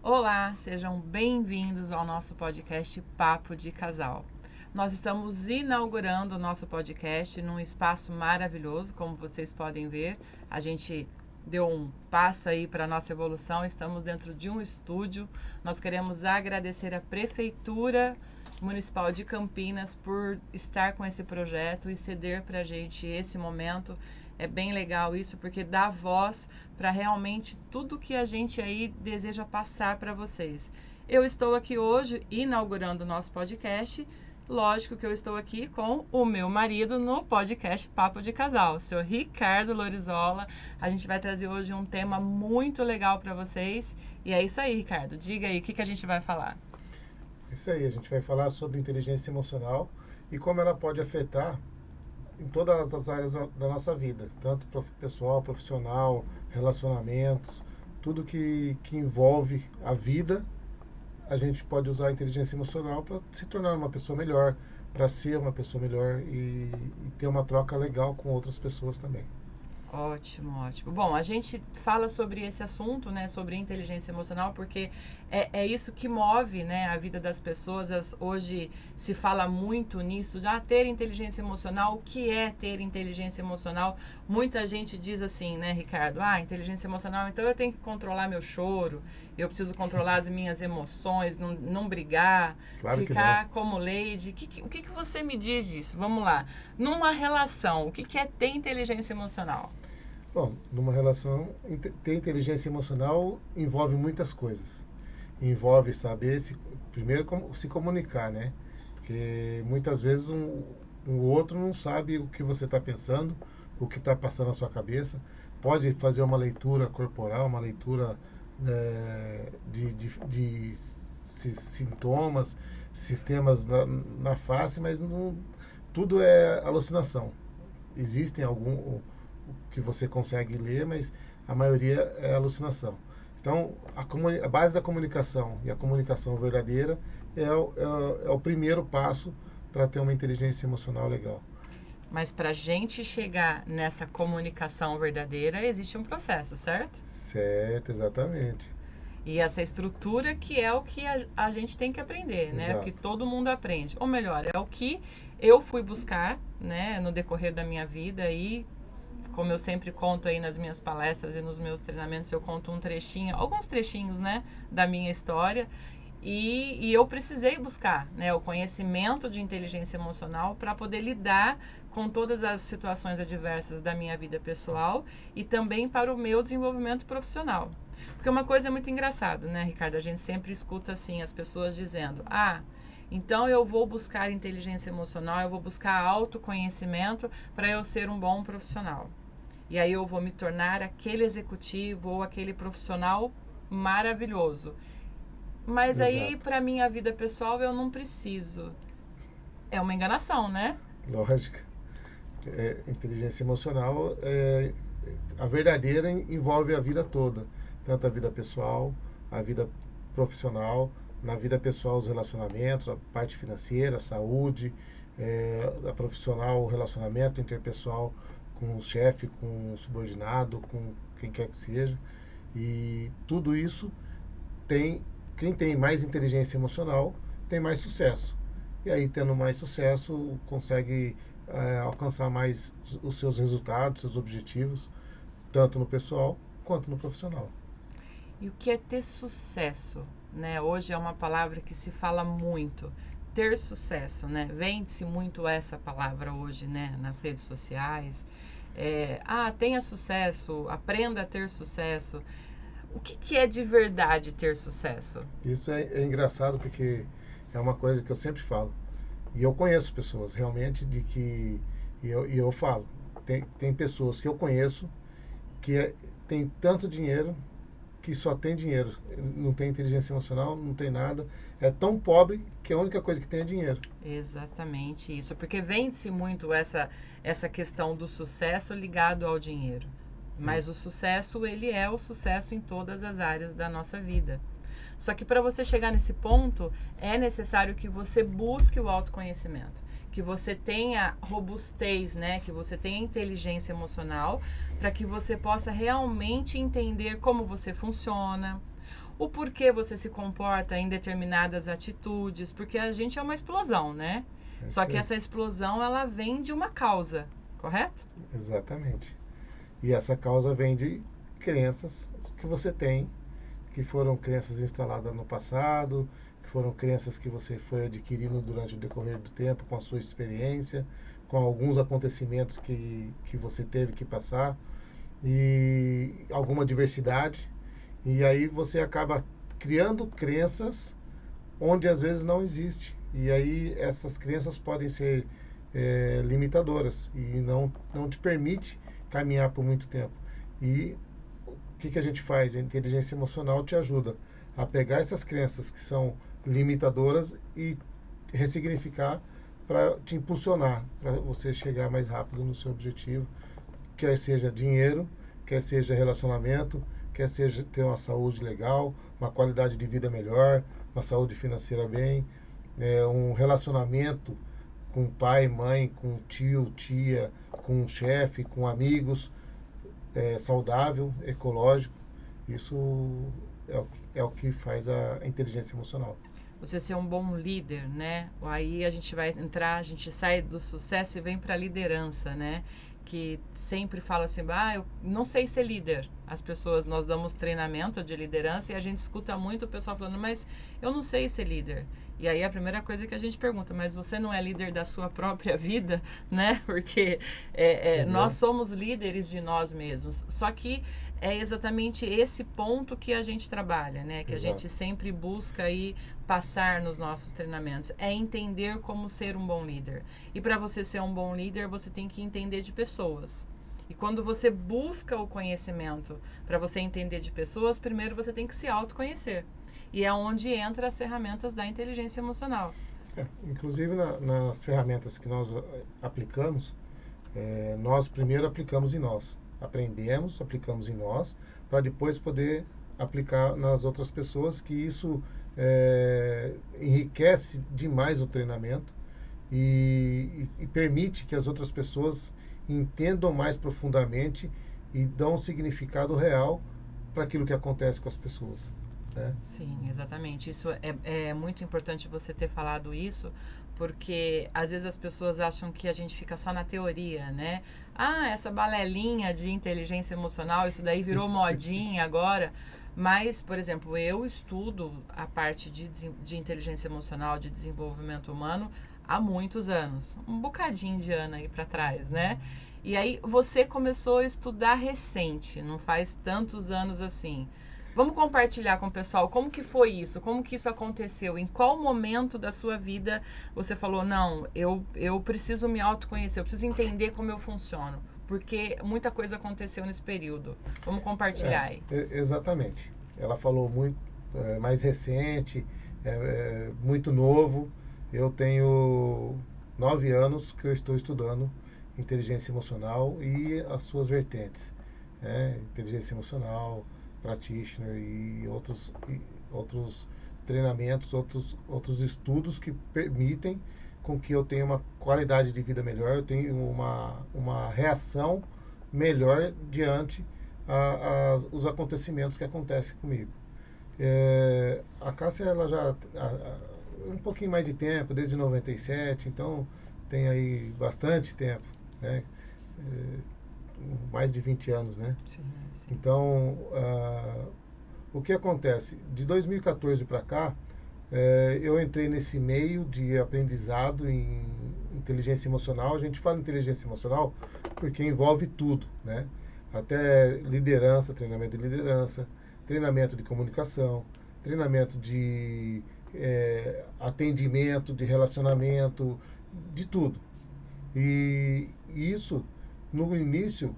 Olá, sejam bem-vindos ao nosso podcast Papo de Casal. Nós estamos inaugurando o nosso podcast num espaço maravilhoso, como vocês podem ver. A gente deu um passo aí para a nossa evolução, estamos dentro de um estúdio. Nós queremos agradecer à Prefeitura Municipal de Campinas por estar com esse projeto e ceder para a gente esse momento. É bem legal isso, porque dá voz para realmente tudo que a gente aí deseja passar para vocês. Eu estou aqui hoje inaugurando o nosso podcast. Lógico que eu estou aqui com o meu marido no podcast Papo de Casal, o senhor Ricardo Lorizola. A gente vai trazer hoje um tema muito legal para vocês. E é isso aí, Ricardo. Diga aí, o que a gente vai falar? Isso aí, a gente vai falar sobre inteligência emocional e como ela pode afetar em todas as áreas da nossa vida, tanto pessoal, profissional, relacionamentos, tudo que envolve a vida, a gente pode usar a inteligência emocional para se tornar uma pessoa melhor, para ser uma pessoa melhor e ter uma troca legal com outras pessoas também. Ótimo, ótimo. Bom, a gente fala sobre esse assunto, né, sobre inteligência emocional, porque é isso que move, né, a vida das pessoas. Hoje se fala muito nisso, de ter inteligência emocional. O que é ter inteligência emocional? Muita gente diz assim, né, Ricardo? Inteligência emocional, então eu tenho que controlar meu choro, eu preciso controlar as minhas emoções, não brigar, Claro que ficar não. como Lady. O que você me diz disso? Vamos lá. Numa relação, o que é ter inteligência emocional? Bom, numa relação, ter inteligência emocional envolve muitas coisas. Envolve saber primeiro como se comunicar, né? Porque muitas vezes um outro não sabe o que você está pensando, o que está passando na sua cabeça. Pode fazer uma leitura corporal, uma leitura de sintomas, sistemas na face, mas não, tudo é alucinação. Existem algum que você consegue ler, mas a maioria é alucinação. Então, a base da comunicação e a comunicação verdadeira é o primeiro passo para ter uma inteligência emocional legal. Mas para a gente chegar nessa comunicação verdadeira, existe um processo, certo? Certo, exatamente. E essa estrutura que é o que a gente tem que aprender, né? O que Exato. todo mundo aprende. Ou melhor, é o que eu fui buscar, né, no decorrer da minha vida e como eu sempre conto aí nas minhas palestras e nos meus treinamentos, eu conto um trechinho, alguns trechinhos, né, da minha história. E eu precisei buscar, né, o conhecimento de inteligência emocional para poder lidar com todas as situações adversas da minha vida pessoal e também para o meu desenvolvimento profissional. Porque uma coisa é muito engraçada, né, Ricardo? A gente sempre escuta assim as pessoas dizendo: então eu vou buscar inteligência emocional, eu vou buscar autoconhecimento para eu ser um bom profissional. E aí eu vou me tornar aquele executivo ou aquele profissional maravilhoso. Mas aí, Exato. para minha vida pessoal, eu não preciso. É uma enganação, né? Lógica. Inteligência emocional, a verdadeira envolve a vida toda. Tanto a vida pessoal, a vida profissional, na vida pessoal os relacionamentos, a parte financeira, a saúde, a profissional, o relacionamento interpessoal com o chefe, com o subordinado, com quem quer que seja. E tudo isso quem tem mais inteligência emocional tem mais sucesso. E aí, tendo mais sucesso, consegue alcançar mais os seus resultados, seus objetivos, tanto no pessoal quanto no profissional. E o que é ter sucesso? Né? Hoje é uma palavra que se fala muito. Ter sucesso, né? Vende-se muito essa palavra hoje, né? Nas redes sociais. Tenha sucesso, aprenda a ter sucesso. O que é de verdade ter sucesso? Isso é engraçado porque é uma coisa que eu sempre falo. E eu conheço pessoas realmente eu falo, tem pessoas que eu conheço que tem tanto dinheiro que só tem dinheiro, não tem inteligência emocional, não tem nada, é tão pobre que a única coisa que tem é dinheiro. Exatamente isso, porque vende-se muito essa questão do sucesso ligado ao dinheiro. Mas o sucesso, ele é o sucesso em todas as áreas da nossa vida. Só que para você chegar nesse ponto, é necessário que você busque o autoconhecimento, que você tenha robustez, né? Que você tenha inteligência emocional, para que você possa realmente entender como você funciona, o porquê você se comporta em determinadas atitudes, porque a gente é uma explosão, né? Só que essa explosão, ela vem de uma causa, correto? Exatamente. E essa causa vem de crenças que você tem, que foram crenças instaladas no passado, que foram crenças que você foi adquirindo durante o decorrer do tempo, com a sua experiência, com alguns acontecimentos que você teve que passar, e alguma diversidade. E aí você acaba criando crenças onde às vezes não existe. E aí essas crenças podem ser limitadoras e não te permite caminhar por muito tempo. E o que a gente faz? A inteligência emocional te ajuda a pegar essas crenças que são limitadoras e ressignificar para te impulsionar, para você chegar mais rápido no seu objetivo, quer seja dinheiro, quer seja relacionamento, quer seja ter uma saúde legal, uma qualidade de vida melhor, uma saúde financeira bem, um relacionamento com pai, mãe, com tio, tia, com chefe, com amigos, saudável, ecológico. Isso é o que faz a inteligência emocional. Você ser um bom líder, né? Aí a gente vai entrar, a gente sai do sucesso e vem para a liderança, né? Que sempre fala assim, eu não sei ser líder. As pessoas, nós damos treinamento de liderança e a gente escuta muito o pessoal falando, mas eu não sei ser líder. E aí a primeira coisa que a gente pergunta, mas você não é líder da sua própria vida, né? Porque nós somos líderes de nós mesmos. Só que é exatamente esse ponto que a gente trabalha, né? Que Exato. A gente sempre busca aí passar nos nossos treinamentos. É entender como ser um bom líder. E para você ser um bom líder, você tem que entender de pessoas. E quando você busca o conhecimento para você entender de pessoas, primeiro você tem que se autoconhecer. E é onde entra as ferramentas da inteligência emocional. Inclusive nas ferramentas que nós aplicamos, nós primeiro aplicamos em nós. Aprendemos, aplicamos em nós, para depois poder aplicar nas outras pessoas, que isso enriquece demais o treinamento e permite que as outras pessoas entendam mais profundamente e dão um significado real para aquilo que acontece com as pessoas. Né? Sim, exatamente. Isso é muito importante você ter falado isso, porque às vezes as pessoas acham que a gente fica só na teoria, né? Essa balelinha de inteligência emocional, isso daí virou modinha agora. Mas, por exemplo, eu estudo a parte de inteligência emocional, de desenvolvimento humano, há muitos anos. Um bocadinho de ano aí para trás, né? E aí você começou a estudar recente, não faz tantos anos assim. Vamos compartilhar com o pessoal como que foi isso, como que isso aconteceu, em qual momento da sua vida você falou, não, eu preciso me autoconhecer, eu preciso entender como eu funciono, porque muita coisa aconteceu nesse período. Vamos compartilhar aí. Exatamente. Ela falou muito, mais recente, muito novo. Eu tenho 9 anos que eu estou estudando inteligência emocional e as suas vertentes. Inteligência emocional, practitioner e outros treinamentos, outros estudos que permitem com que eu tenha uma qualidade de vida melhor, eu tenho uma reação melhor diante os acontecimentos que acontecem comigo. A Cássia, ela já um pouquinho mais de tempo, desde 97, então tem aí bastante tempo, né? Mais de 20 anos, né? Sim. Então, o que acontece? De 2014 para cá, eu entrei nesse meio de aprendizado em inteligência emocional. A gente fala inteligência emocional porque envolve tudo, né? Até liderança, treinamento de liderança, treinamento de comunicação, treinamento de atendimento, de relacionamento, de tudo. E isso, no início,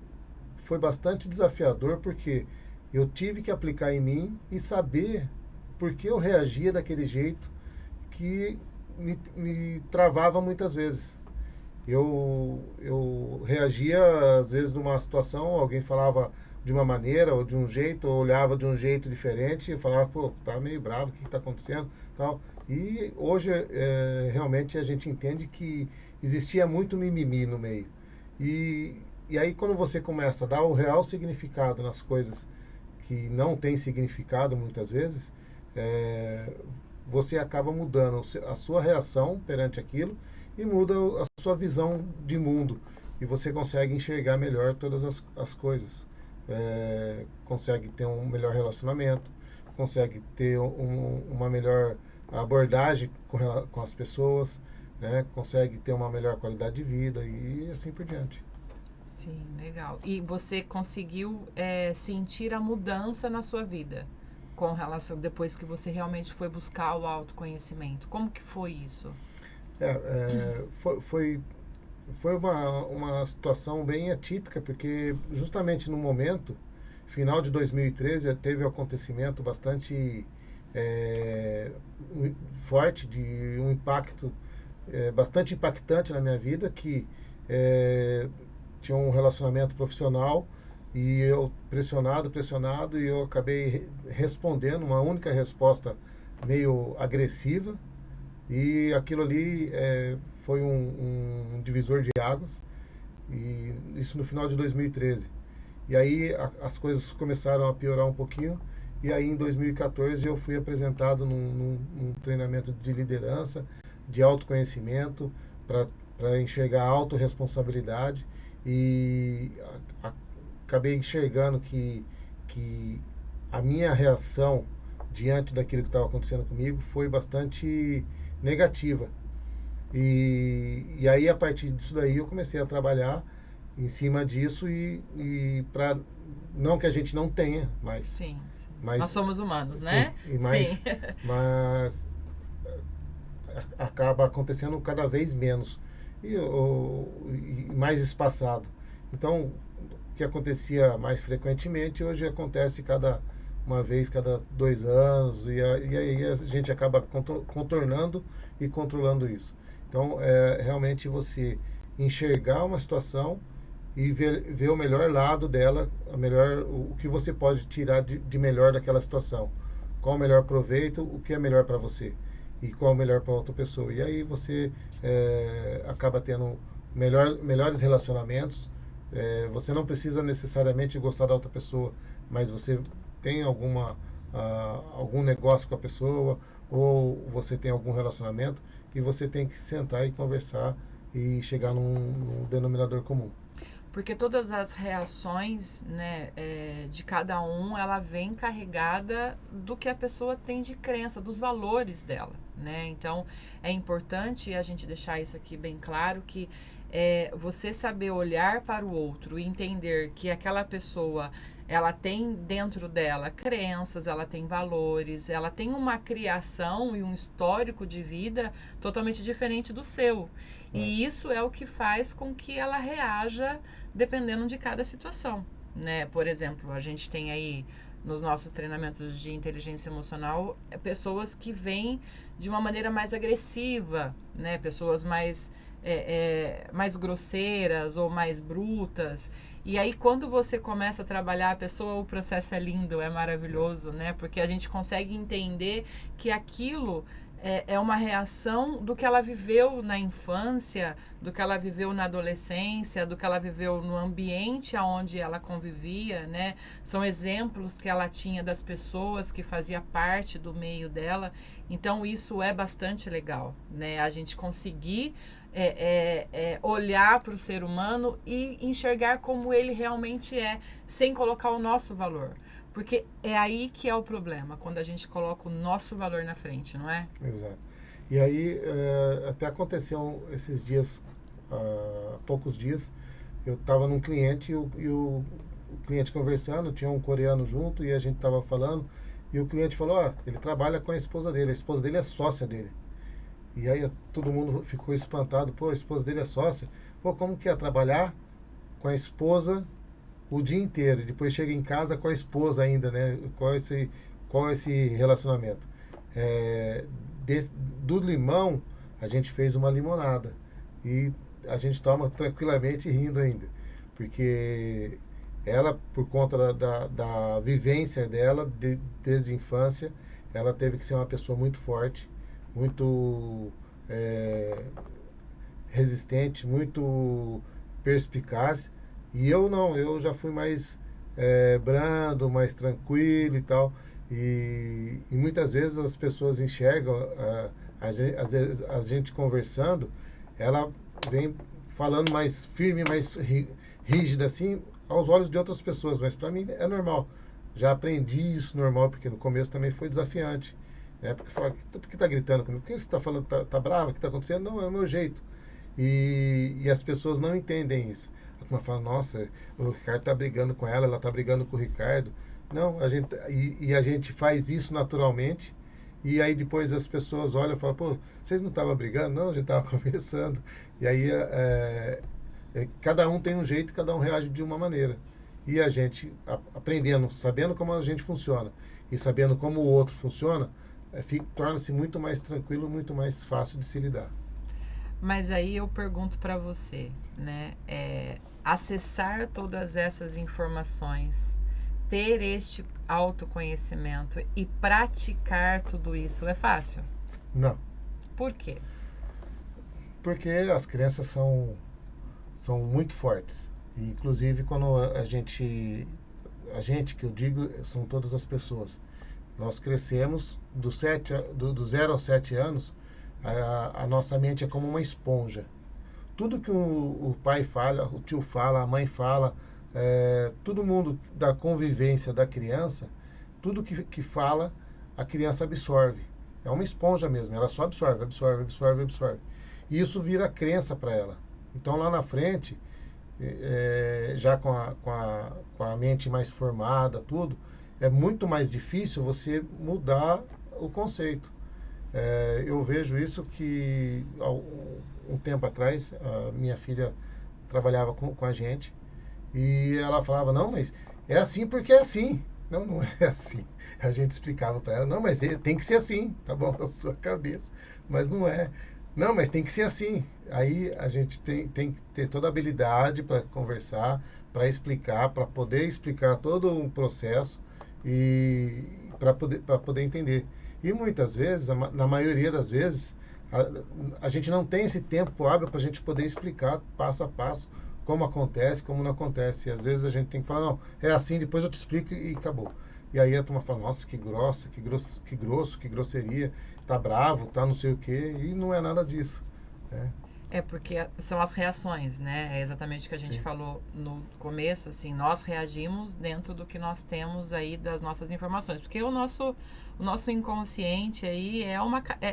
foi bastante desafiador, porque eu tive que aplicar em mim e saber por que eu reagia daquele jeito que me travava muitas vezes. Eu reagia, às vezes, numa situação, alguém falava de uma maneira ou de um jeito, ou olhava de um jeito diferente, e eu falava, tá meio bravo, o que está acontecendo? Tal. E hoje, realmente, a gente entende que existia muito mimimi no meio. E aí, quando você começa a dar o real significado nas coisas que não tem significado muitas vezes, você acaba mudando a sua reação perante aquilo e muda a sua visão de mundo. E você consegue enxergar melhor todas as coisas. Consegue ter um melhor relacionamento, consegue ter uma melhor abordagem com as pessoas, né? Consegue ter uma melhor qualidade de vida e assim por diante. Sim, legal. E você conseguiu sentir a mudança na sua vida com relação, depois que você realmente foi buscar o autoconhecimento? Como que foi isso? Foi uma situação bem atípica, porque justamente no momento, final de 2013, teve um acontecimento bastante forte, de um impacto bastante impactante na minha vida, que tinha um relacionamento profissional e eu pressionado, e eu acabei respondendo uma única resposta meio agressiva, e aquilo ali foi um divisor de águas, e isso no final de 2013. E aí as coisas começaram a piorar um pouquinho, e aí em 2014 eu fui apresentado num treinamento de liderança, de autoconhecimento, para enxergar a autorresponsabilidade, e acabei enxergando que a minha reação diante daquilo que estava acontecendo comigo foi bastante negativa. E aí, a partir disso daí, eu comecei a trabalhar em cima disso, e para não que a gente não tenha, Sim, sim. Mas nós somos humanos, sim, né? mas, Sim. mas acaba acontecendo cada vez menos e mais espaçado. Então, o que acontecia mais frequentemente, hoje acontece uma vez cada 2 anos, e aí a gente acaba contornando e controlando isso. Então, realmente você enxergar uma situação e ver o melhor lado dela, o que você pode tirar de melhor daquela situação. Qual o melhor proveito, o que é melhor para você e qual é o melhor para outra pessoa. E aí você acaba tendo melhores relacionamentos. Você não precisa necessariamente gostar da outra pessoa, mas você tem algum negócio com a pessoa, ou você tem algum relacionamento, e você tem que sentar e conversar e chegar num denominador comum. Porque todas as reações, né, de cada um, ela vem carregada do que a pessoa tem de crença, dos valores dela, né? Então, é importante a gente deixar isso aqui bem claro, que você saber olhar para o outro e entender que aquela pessoa, ela tem dentro dela crenças, ela tem valores, ela tem uma criação e um histórico de vida totalmente diferente do seu. E isso é o que faz com que ela reaja dependendo de cada situação, né? Por exemplo, a gente tem aí nos nossos treinamentos de inteligência emocional pessoas que vêm de uma maneira mais agressiva, né? Pessoas mais grosseiras ou mais brutas. E aí, quando você começa a trabalhar a pessoa, o processo é lindo, é maravilhoso, né? Porque a gente consegue entender que aquilo é uma reação do que ela viveu na infância, do que ela viveu na adolescência, do que ela viveu no ambiente onde ela convivia, né? São exemplos que ela tinha das pessoas que fazia parte do meio dela. Então, isso é bastante legal, né? A gente conseguir olhar para o ser humano e enxergar como ele realmente é, sem colocar o nosso valor. Porque é aí que é o problema, quando a gente coloca o nosso valor na frente, não é? Exato. E aí, até aconteceu esses dias, há poucos dias, eu estava num cliente e o cliente conversando, tinha um coreano junto e a gente estava falando, e o cliente falou, ele trabalha com a esposa dele é sócia dele. E aí todo mundo ficou espantado, a esposa dele é sócia? Como que é trabalhar com a esposa o dia inteiro, e depois chega em casa com a esposa ainda, né? Qual é esse relacionamento? Do limão, a gente fez uma limonada. E a gente toma tranquilamente rindo ainda. Porque ela, por conta da vivência dela, desde a infância, ela teve que ser uma pessoa muito forte, muito resistente, muito perspicaz. E eu não, eu já fui mais brando, mais tranquilo e tal. E muitas vezes as pessoas enxergam às vezes a gente conversando, ela vem falando mais firme, mais rígida assim, aos olhos de outras pessoas, mas para mim é normal. Já aprendi isso normal, porque no começo também foi desafiante. Né? Porque fala, por que tá gritando comigo? Por que você está falando, tá brava? O que está acontecendo? Não, é o meu jeito. E as pessoas não entendem isso. A turma fala, nossa, o Ricardo tá brigando com ela tá brigando com o Ricardo. Não, a gente faz isso naturalmente. E aí depois as pessoas olham e falam, pô, vocês não estavam brigando? Não, a gente estava conversando. E aí cada um tem um jeito, cada um reage de uma maneira. E a gente, aprendendo, sabendo como a gente funciona e sabendo como o outro funciona, torna-se muito mais tranquilo, muito mais fácil de se lidar. Mas aí eu pergunto para você, né? Acessar todas essas informações, ter este autoconhecimento e praticar tudo isso é fácil? Não. Por quê? Porque as crenças são muito fortes. E, inclusive, quando a gente, que eu digo, são todas as pessoas. Nós crescemos do 0 aos 7 anos, a nossa mente é como uma esponja. Tudo que o pai fala, o tio fala, a mãe fala, todo mundo da convivência da criança, tudo que fala, a criança absorve. É uma esponja mesmo, ela só absorve, absorve, absorve, absorve. E isso vira crença para ela. Então lá na frente, já com a mente mais formada, tudo, é muito mais difícil você mudar o conceito. Eu vejo isso que um tempo atrás a minha filha trabalhava com a gente e ela falava, não, mas é assim porque é assim. Não, não é assim. A gente explicava para ela, não, mas tem que ser assim, tá bom, na sua cabeça, mas não é. Não, mas tem que ser assim. Aí a gente tem que ter toda a habilidade para conversar, para explicar, para poder explicar todo um processo e para poder entender. E muitas vezes, na maioria das vezes, a gente não tem esse tempo hábil para a gente poder explicar passo a passo como acontece, como não acontece. E às vezes a gente tem que falar, não, é assim, depois eu te explico e acabou. E aí a turma fala, nossa, que grossa, que grosso, que grosseria, tá bravo, tá não sei o quê, e não é nada disso. Né? Porque são as reações, né? É exatamente o que a gente Sim. falou no começo, assim, nós reagimos dentro do que nós temos aí das nossas informações, porque o nosso inconsciente aí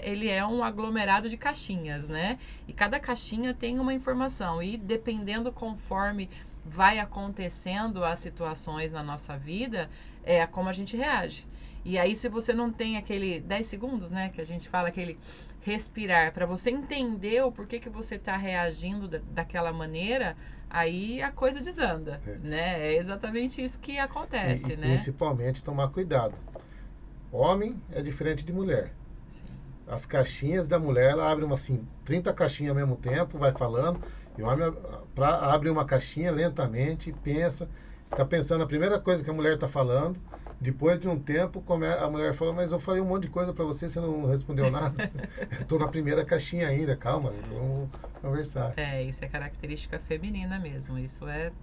ele é um aglomerado de caixinhas, né? E cada caixinha tem uma informação e dependendo conforme vai acontecendo as situações na nossa vida, é como a gente reage. E aí, se você não tem aquele 10 segundos, né, que a gente fala, aquele respirar, para você entender o porquê que você está reagindo daquela maneira, aí a coisa desanda, né? É exatamente isso que acontece, né? Principalmente tomar cuidado. Homem é diferente de mulher. Sim. As caixinhas da mulher, ela abre 30 caixinhas ao mesmo tempo, vai falando, e o homem abre uma caixinha lentamente, pensa, está pensando a primeira coisa que a mulher está falando. Depois de um tempo, a mulher falou, mas eu falei um monte de coisa para você não respondeu nada. Estou na primeira caixinha ainda, calma, vamos conversar. Isso é característica feminina mesmo, isso é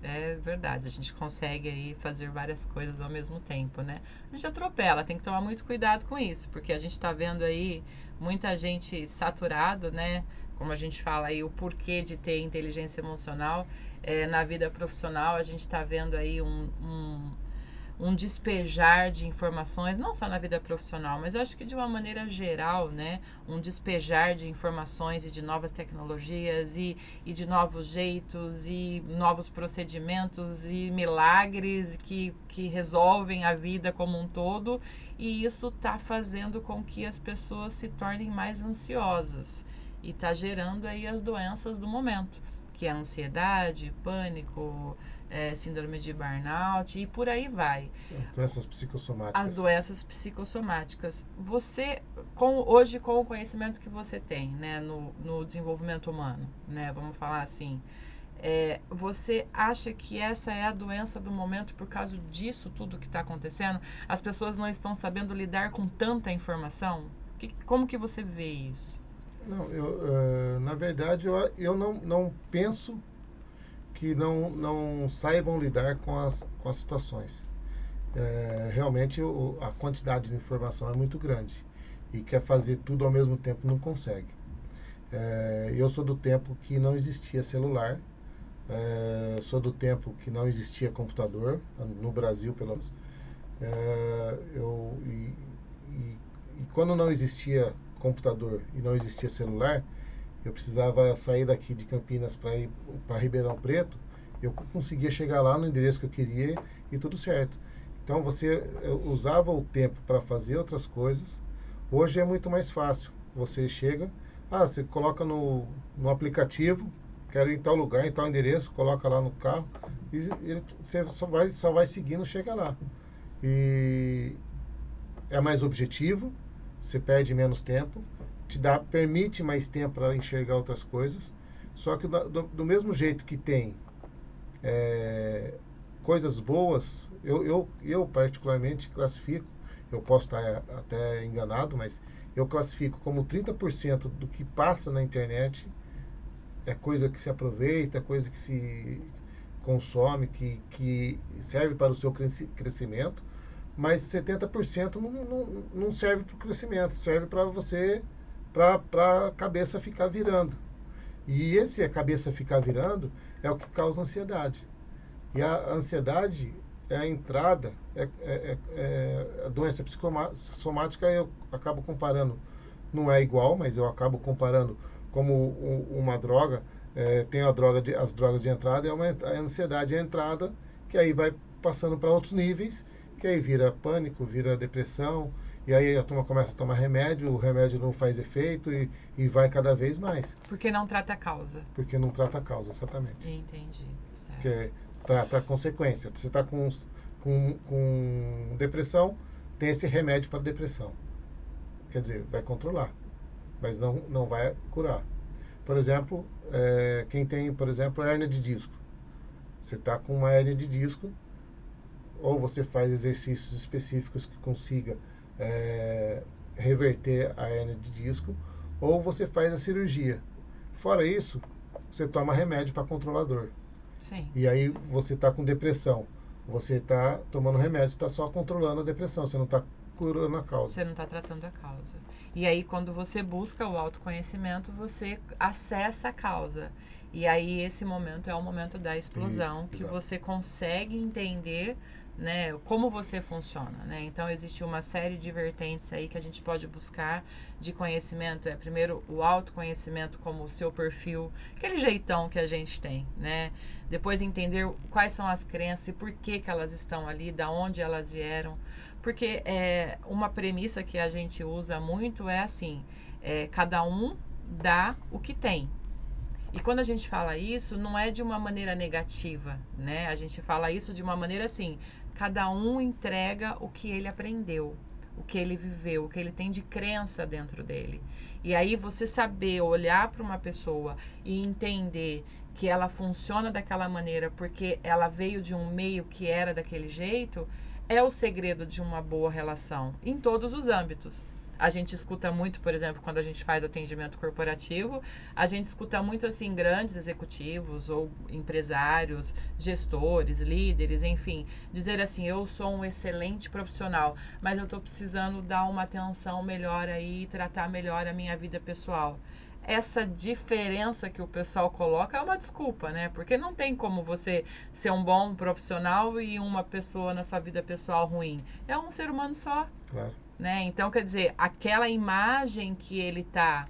verdade. A gente consegue aí fazer várias coisas ao mesmo tempo, né? A gente atropela, tem que tomar muito cuidado com isso, porque a gente está vendo aí muita gente saturado, né? Como a gente fala aí, o porquê de ter inteligência emocional na vida profissional, a gente está vendo aí um despejar de informações, não só na vida profissional, mas eu acho que de uma maneira geral, né? Um despejar de informações e de novas tecnologias e de novos jeitos e novos procedimentos e milagres que resolvem a vida como um todo, e isso está fazendo com que as pessoas se tornem mais ansiosas e está gerando aí as doenças do momento, que é a ansiedade, pânico, síndrome de burnout e por aí vai. As doenças psicossomáticas. As doenças psicossomáticas. Você, hoje, com o conhecimento que você tem, né, no desenvolvimento humano, né, vamos falar assim, você acha que essa é a doença do momento por causa disso tudo que está acontecendo? As pessoas não estão sabendo lidar com tanta informação? Como que você vê isso? Não, na verdade, eu não penso que não saibam lidar com as situações. Realmente a quantidade de informação é muito grande e quer fazer tudo ao mesmo tempo, não consegue. Eu sou do tempo que não existia celular, sou do tempo que não existia computador, no Brasil pelo menos. E quando não existia computador e não existia celular, eu precisava sair daqui de Campinas para ir para Ribeirão Preto, eu conseguia chegar lá no endereço que eu queria e tudo certo. Então você usava o tempo para fazer outras coisas. Hoje é muito mais fácil. Você chega, você coloca no aplicativo, quero ir em tal lugar, em tal endereço, coloca lá no carro e você só vai seguindo, chega lá. E é mais objetivo, você perde menos tempo, permite mais tempo para enxergar outras coisas, só que do mesmo jeito que tem coisas boas, eu particularmente classifico, eu posso estar até enganado, mas eu classifico como 30% do que passa na internet é coisa que se aproveita, coisa que se consome, que serve para o seu crescimento, mas 70% não serve para o crescimento, serve para você, para a cabeça ficar virando. E a cabeça ficar virando é o que causa ansiedade. E a ansiedade é a entrada, a doença psicossomática, eu acabo comparando, não é igual, mas eu acabo comparando como uma droga. Tem as drogas de entrada, a ansiedade é a entrada, que aí vai passando para outros níveis, que aí vira pânico, vira depressão, e aí a turma começa a tomar remédio, o remédio não faz efeito e vai cada vez mais. Porque não trata a causa. Porque não trata a causa, exatamente. Entendi, certo. Porque trata a consequência. Você está com depressão, tem esse remédio para depressão. Quer dizer, vai controlar, mas não vai curar. Por exemplo, quem tem, por exemplo, hérnia de disco. Você está com uma hérnia de disco, ou você faz exercícios específicos que consiga reverter a hérnia de disco, ou você faz a cirurgia. Fora isso, você toma remédio para controlar a dor. Sim. E aí você está com depressão. Você está tomando remédio, está só controlando a depressão, você não está curando a causa. Você não está tratando a causa. E aí, quando você busca o autoconhecimento, você acessa a causa. E aí, esse momento é o momento da explosão, Isso, que exato. você consegue entender, né, como você funciona, né? Então, existe uma série de vertentes aí que a gente pode buscar de conhecimento. Primeiro, o autoconhecimento como o seu perfil, aquele jeitão que a gente tem, né? Depois, entender quais são as crenças e por que elas estão ali, da onde elas vieram. Porque uma premissa que a gente usa muito é assim, cada um dá o que tem. E quando a gente fala isso, não é de uma maneira negativa, né? A gente fala isso de uma maneira assim, cada um entrega o que ele aprendeu, o que ele viveu, o que ele tem de crença dentro dele. E aí você saber olhar para uma pessoa e entender que ela funciona daquela maneira porque ela veio de um meio que era daquele jeito, é o segredo de uma boa relação, em todos os âmbitos. A gente escuta muito, por exemplo, quando a gente faz atendimento corporativo, a gente escuta muito, assim, grandes executivos ou empresários, gestores, líderes, enfim, dizer assim, eu sou um excelente profissional, mas eu estou precisando dar uma atenção melhor aí, tratar melhor a minha vida pessoal. Essa diferença que o pessoal coloca é uma desculpa, né? Porque não tem como você ser um bom profissional e uma pessoa na sua vida pessoal ruim. É um ser humano só. Claro. Né? Então, quer dizer, aquela imagem que ele está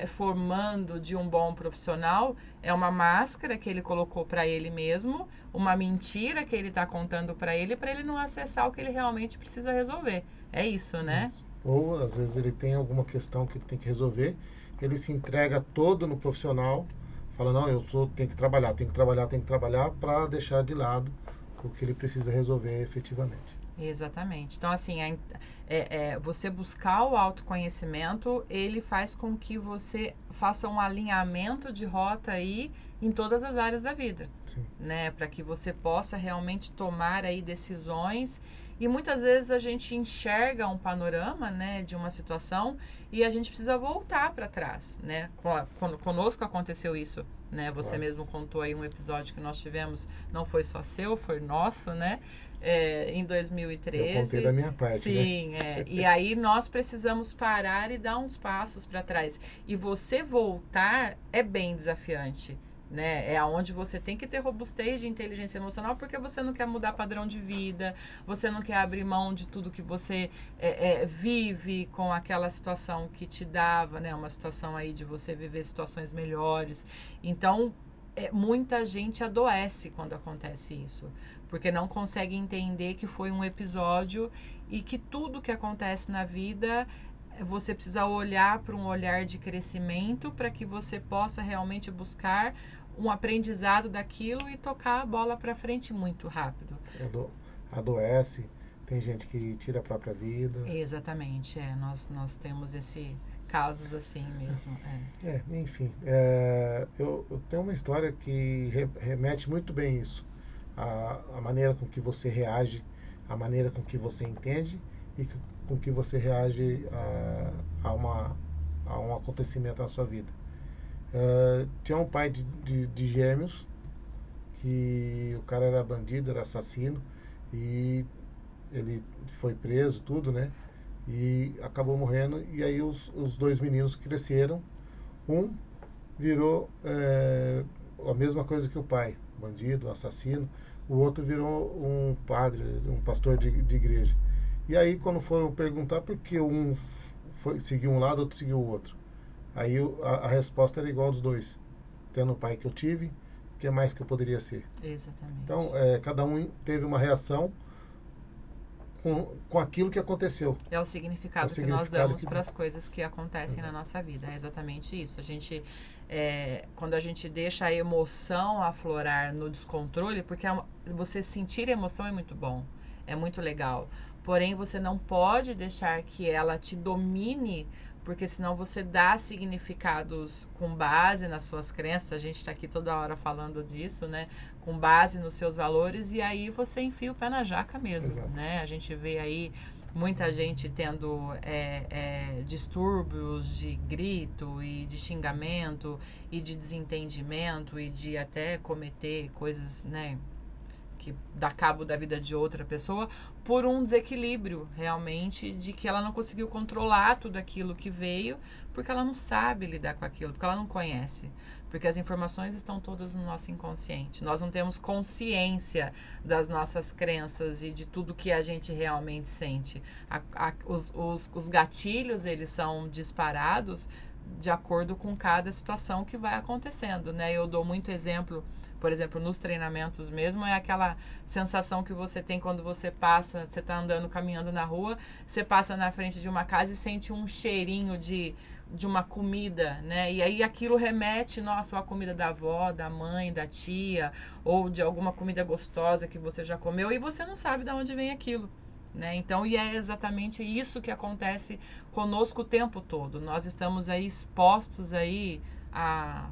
formando de um bom profissional é uma máscara que ele colocou para ele mesmo, uma mentira que ele está contando para ele não acessar o que ele realmente precisa resolver. É isso, né? Isso. Ou, às vezes, ele tem alguma questão que ele tem que resolver, ele se entrega todo no profissional, fala, não, tenho que trabalhar para deixar de lado o que ele precisa resolver efetivamente. Exatamente. Então, assim, você buscar o autoconhecimento, ele faz com que você faça um alinhamento de rota aí em todas as áreas da vida. Sim. Né? Para que você possa realmente tomar aí decisões E muitas vezes a gente enxerga um panorama, né, de uma situação e a gente precisa voltar para trás, né? Conosco aconteceu isso, né? Você mesmo contou aí um episódio que nós tivemos, não foi só seu, foi nosso, né? Em 2013. Eu contei da minha parte, sim, né? E aí nós precisamos parar e dar uns passos para trás. E você voltar é bem desafiante, né? É aonde você tem que ter robustez de inteligência emocional, porque você não quer mudar padrão de vida, você não quer abrir mão de tudo que você vive com aquela situação que te dava, né? Uma situação aí de você viver situações melhores. Então, muita gente adoece quando acontece isso, porque não consegue entender que foi um episódio e que tudo que acontece na vida você precisa olhar para um olhar de crescimento para que você possa realmente buscar um aprendizado daquilo e tocar a bola para frente muito rápido. Adoece, tem gente que tira a própria vida. Exatamente, nós temos casos assim mesmo. Enfim, eu tenho uma história que remete muito bem isso. A maneira com que você reage, a maneira com que você entende e com que você reage a um acontecimento na sua vida. Tinha um pai de gêmeos, que o cara era bandido, era assassino, e ele foi preso, tudo, né? E acabou morrendo, e aí os dois meninos cresceram. Um virou a mesma coisa que o pai, bandido, assassino. O outro virou um padre, um pastor de igreja. E aí, quando foram perguntar por que um seguiu um lado, outro seguiu o outro, aí a resposta era igual dos dois. Tendo o pai que eu tive, o que mais que eu poderia ser? Exatamente. Então, cada um teve uma reação com aquilo que aconteceu. É o significado que nós damos para as coisas que acontecem na nossa vida. É exatamente isso. A gente, quando a gente deixa a emoção aflorar no descontrole, porque você sentir emoção é muito bom, é muito legal. Porém, você não pode deixar que ela te domine, porque senão você dá significados com base nas suas crenças. A gente está aqui toda hora falando disso, né? Com base nos seus valores, e aí você enfia o pé na jaca mesmo, Exato. né? A gente vê aí muita gente tendo distúrbios de grito e de xingamento e de desentendimento e de até cometer coisas, né, que dá cabo da vida de outra pessoa, por um desequilíbrio realmente de que ela não conseguiu controlar tudo aquilo que veio, porque ela não sabe lidar com aquilo, porque ela não conhece, porque as informações estão todas no nosso inconsciente. Nós não temos consciência das nossas crenças e de tudo que a gente realmente sente. Os gatilhos, eles são disparados de acordo com cada situação que vai acontecendo, né? Eu dou muito exemplo, por exemplo, nos treinamentos mesmo, é aquela sensação que você tem quando você está andando, caminhando na rua, você passa na frente de uma casa e sente um cheirinho de uma comida, né? E aí aquilo remete, nossa, a comida da avó, da mãe, da tia, ou de alguma comida gostosa que você já comeu, e você não sabe de onde vem aquilo, né? Então, e é exatamente isso que acontece conosco o tempo todo. Nós estamos aí expostos aí a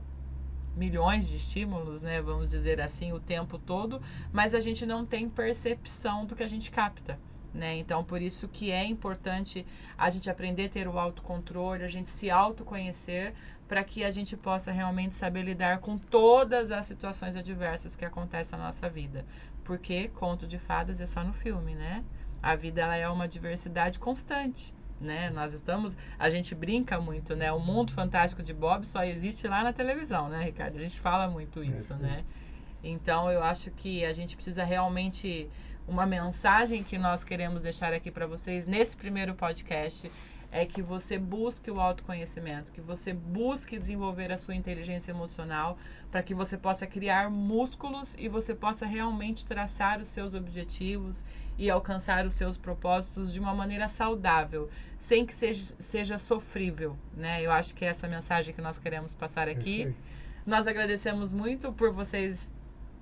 milhões de estímulos, né, vamos dizer assim, o tempo todo, mas a gente não tem percepção do que a gente capta, né? Então, por isso que é importante a gente aprender a ter o autocontrole, a gente se autoconhecer, para que a gente possa realmente saber lidar com todas as situações adversas que acontecem na nossa vida. Porque conto de fadas é só no filme, né? A vida, ela é uma diversidade constante, né? A gente brinca muito, né? O mundo fantástico de Bob só existe lá na televisão, né, Ricardo? A gente fala muito isso, né? Então, eu acho que a gente precisa realmente, uma mensagem que nós queremos deixar aqui para vocês nesse primeiro podcast é que você busque o autoconhecimento, que você busque desenvolver a sua inteligência emocional para que você possa criar músculos e você possa realmente traçar os seus objetivos e alcançar os seus propósitos de uma maneira saudável, sem que seja sofrível, né? Eu acho que é essa mensagem que nós queremos passar aqui. Nós agradecemos muito por vocês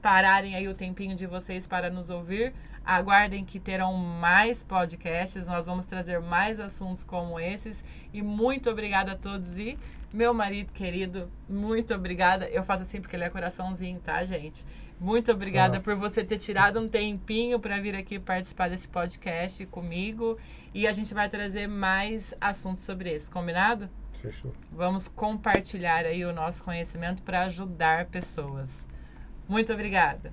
pararem aí o tempinho de vocês para nos ouvir. Aguardem que terão mais podcasts, nós vamos trazer mais assuntos como esses. E muito obrigada a todos. E meu marido querido, muito obrigada. Eu faço assim porque ele é coraçãozinho, tá, gente? Muito obrigada por você ter tirado um tempinho para vir aqui participar desse podcast comigo. E a gente vai trazer mais assuntos sobre isso, combinado? Fechou. Vamos compartilhar aí o nosso conhecimento para ajudar pessoas. Muito obrigada.